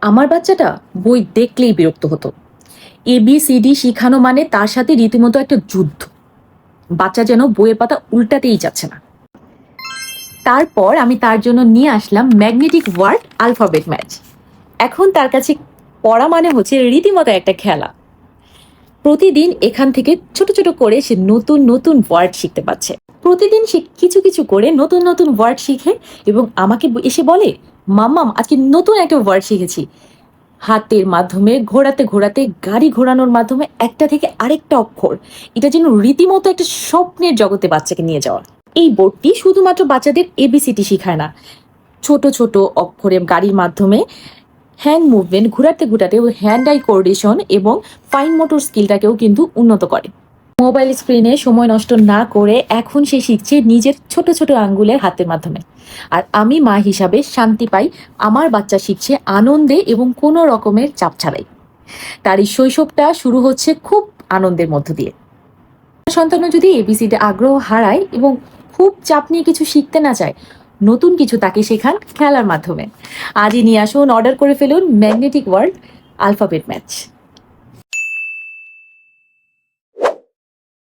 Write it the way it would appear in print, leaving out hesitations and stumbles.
আমার বাচ্চাটা বই দেখলেই বিরক্ত হতো। ABCD শিখানো মানে তার সাথে রীতিমতো একটা যুদ্ধ। বাচ্চা যেন বইয়ের পাতা উল্টাতেই যাচ্ছে না। তারপর আমি তার জন্য নিয়ে আসলাম ম্যাগনেটিক ওয়ার্ড আলফাবেট ম্যাচ। এখন তার কাছে পড়া মানে হচ্ছে রীতিমতো একটা খেলা। প্রতিদিন এখান থেকে ছোট ছোট করে সে নতুন নতুন ওয়ার্ড শিখতে পারছে। প্রতিদিন সে কিছু কিছু করে নতুন নতুন ওয়ার্ড শিখে এবং আমাকে এসে বলে, মাম্মাম আজকে নতুন একটা ওয়ার্ড শিখেছি। হাতের মাধ্যমে ঘোরাতে ঘোরাতে, গাড়ি ঘোরানোর মাধ্যমে একটা থেকে আরেকটা অক্ষর, এটা যেন রীতিমতো একটা স্বপ্নের জগতে বাচ্চাকে নিয়ে যাওয়া। এই বোর্ডটি শুধুমাত্র বাচ্চাদের ABCD শেখায় না, ছোট ছোট অক্ষরে গাড়ির মাধ্যমে হ্যান্ড মুভমেন্ট, ঘোরাতে ঘোরাতে হ্যান্ড আই কোঅর্ডিনেশন এবং ফাইন মোটর স্কিলটাকেও কিন্তু উন্নত করে। মোবাইল স্ক্রিনে সময় নষ্ট না করে এখন সে শিখছে নিজের ছোট ছোট আঙ্গুলের হাতের মাধ্যমে। আর আমি মা হিসাবে শান্তি পাই, আমার বাচ্চা শিখছে আনন্দে এবং কোনো রকমের চাপ ছাড়াই। তার এই শৈশবটা শুরু হচ্ছে খুব আনন্দের মধ্য দিয়ে। সন্তানও যদি ABCD আগ্রহ হারায় এবং খুব চাপ নিয়ে কিছু শিখতে না চায়, নতুন কিছু তাকে শেখান খেলার মাধ্যমে। আজই নিয়ে আসুন, অর্ডার করে ফেলুন ম্যাগনেটিক ওয়ার্ড আলফাবেট ম্যাচ।